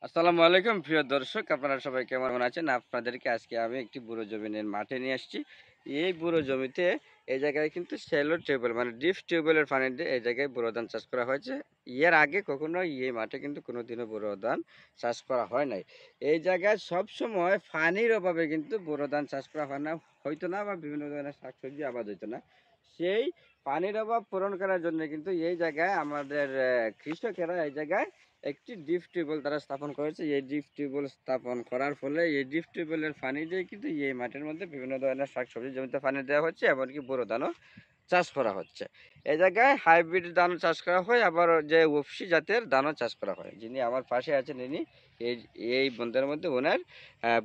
আসসালামু আলাইকুম প্রিয় দর্শক, আপনারা সবাই কেমন আছেন? আপনাদেরকে আজকে আমি একটি বুড়ো জমিনের মাঠে নিয়ে আসছি। এই বুড়ো জমিতে এই জায়গায় কিন্তু শ্যালো টিউবওয়েল মানে ডিপ টিউবওয়েলের পানি দিয়ে এই জায়গায় বুড়ো ধান চাষ করা হয়েছে। এর আগে কখনো এই মাঠে কিন্তু কোনোদিনও বুড়ো ধান চাষ করা হয় নাই। এই জায়গায় সব সময় পানির অভাবে কিন্তু বুড়ো ধান চাষ করা হয় না, হয়তো না, বা বিভিন্ন ধরনের শাকসবজি আবাদ হইতো না। সেই পানির অভাব পূরণ করার জন্য কিন্তু এই জায়গায় আমাদের কৃষকেরা এই জায়গায় একটি ডিপ টিউবওয়েল তারা স্থাপন করেছে। এই ডিপ টিউবওয়েল স্থাপন করার ফলে এই ডিপ টিউবওয়েলের পানি দিয়ে কিন্তু এই মাটির মধ্যে বিভিন্ন ধরনের শাকসবজি জমিতে পানি দেওয়া হচ্ছে, এমনকি বোরো ধানও চাষ করা হচ্ছে। এই জায়গায় হাইব্রিড ধান চাষ করা হয়, আবার যে ওফসি জাতের ধানও চাষ করা হয়। যিনি আমার পাশে আছেন ইনি এই এই বন্ধের মধ্যে ওনার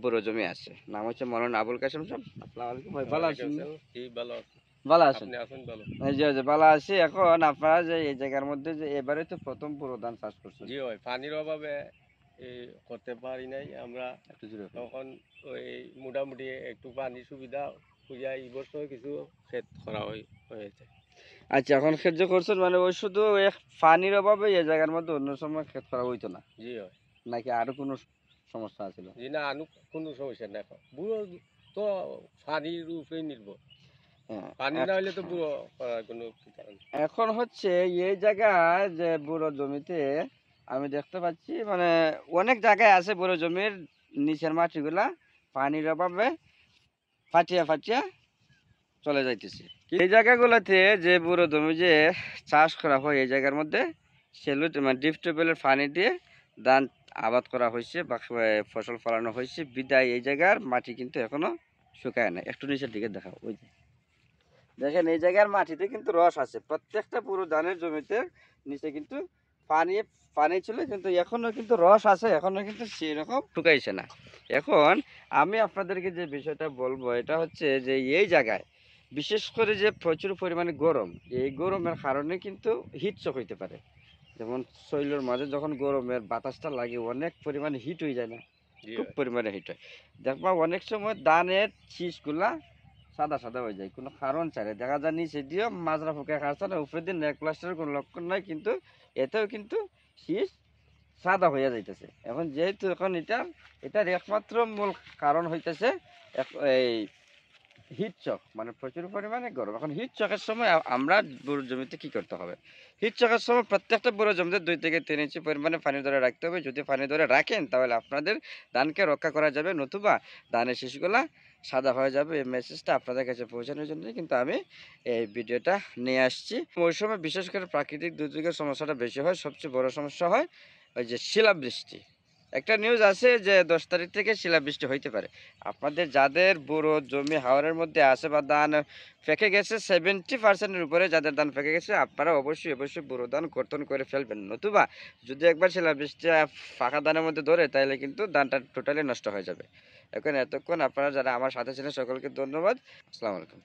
বুড়ো জমি আছে। নাম হচ্ছে মৌলানা আবুল কাসেম সাহেব। আসসালামু আলাইকুম ভাই, ভালো আছেন? ভালো আছেন? এই যে ভালো আছি। এখন আপনারা যে এই জায়গার মধ্যে যে এবারে তো প্রথম বুড়ো ধান চাষ করছেন। জি হয়, পানির অভাবে করতে পারি নাই আমরা। একটু জুড়ে তখন ওই মোটামুটি একটু পানির সুবিধা খুঁজে এই বছর কিছু ক্ষেত করা হয়েছে। আচ্ছা, এখন ক্ষেত যে করছেন মানে ওই শুধু পানির অভাবে এই জায়গার মধ্যে অন্য সময় ক্ষেত করা হইতো না, জি হয়। নাকি আরো কোনো সমস্যা ছিল? জি না, কোনো সমস্যা নাই। বুড়ো তো পানির উপরেই নির্ভর। হ্যাঁ, পানি না হলে তো বুড়ো করার কোনো কারণ। এখন হচ্ছে এই জায়গায় যে বুড়ো জমিতে আমি দেখতে পাচ্ছি মানে অনেক জায়গায় আছে বুড়ো জমির নিচের মাটিগুলা পানির অভাবে ফাটিয়া ফাটিয়া চলে যাইতেছে। এই জায়গাগুলোতে যে বুড়ো জমি যে চাষ করা হয় এই জায়গার মধ্যে সেলুট মানে ডিপ টিউবওয়েলের পানি দিয়ে ধান আবাদ করা হয়েছে বা ফসল ফলানো হয়েছে, বিদায় এই জায়গার মাটি কিন্তু এখনো শুকায় না। একটু নিচের দিকে দেখাও, ওই যে দেখেন এই জায়গার মাটিতে কিন্তু রস আছে। প্রত্যেকটা পুরো ধানের জমিতে নিচে কিন্তু পানি পানি ছিল, কিন্তু এখনো কিন্তু রস আছে, এখনো কিন্তু সেরকম শুকাইছে না। এখন আমি আপনাদেরকে যে বিষয়টা বলবো এটা হচ্ছে যে এই জায়গায় বিশেষ করে যে প্রচুর পরিমাণে গরম, এই গরমের কারণে কিন্তু হিটচক হইতে পারে। যেমন শরীরের মাঝে যখন গরমের বাতাসটা লাগে অনেক পরিমাণে হিট হয়ে যায় না, খুব পরিমাণে হিট হয়। দেখবা অনেক সময় ধানের শীষগুলা সাদা সাদা হয়ে যায়, কোনো কারণ চাই দেখা যায় নিচে দিয়েও মাজরা ফুকে খাচ্ছে না, উপরে দিয়ে নেক প্লাস্টারের কোনো লক্ষণ নাই, কিন্তু এতেও কিন্তু শীষ সাদা হয়ে যাইতেছে। এখন যেহেতু এখন এটার একমাত্র মূল কারণ হইতেছে এই হিট চক, মানে প্রচুর পরিমাণে গরম। এখন হিট চকের সময় আমরা বুড়ো জমিতে কি করতে হবে? হিট চকের সময় প্রত্যেকটা বুড়ো জমিতে 2 থেকে 3 ইঞ্চি পরিমাণে পানি ধরে রাখতে হবে। যদি পানি ধরে রাখেন তাহলে আপনাদের ধানকে রক্ষা করা যাবে, নতুবা ধানের শীষগুলা সাদা হয়ে যাবে। এই মেসেজটা আপনাদের কাছে পৌঁছানোর জন্যই কিন্তু আমি এই ভিডিওটা নিয়ে আসছি। ওই সময় বিশেষ করে প্রাকৃতিক দুর্যোগের সমস্যাটা বেশি হয়। সবচেয়ে বড় সমস্যা হয় ওই যে শিলাবৃষ্টি। একটা নিউজ আছে যে 10 তারিখ থেকে শিলাবৃষ্টি হইতে পারে। আপনাদের যাদের বড় জমি হাওরের মধ্যে আছে বা ধান ফেঁকে গেছে 70%-এর উপরে, যাদের ধান ফেঁকে গেছে আপনারা অবশ্যই অবশ্যই বুড়ো ধান কর্তন করে ফেলবেন, নতুবা যদি একবার শিলাবৃষ্টি ফাঁকা ধানের মধ্যে ধরে তাহলে কিন্তু ধানটা টোটালি নষ্ট হয়ে যাবে। এখন এতক্ষণ আপনারা যারা আমার সাথে ছিলেন সকলকে ধন্যবাদ। আসসালামু আলাইকুম।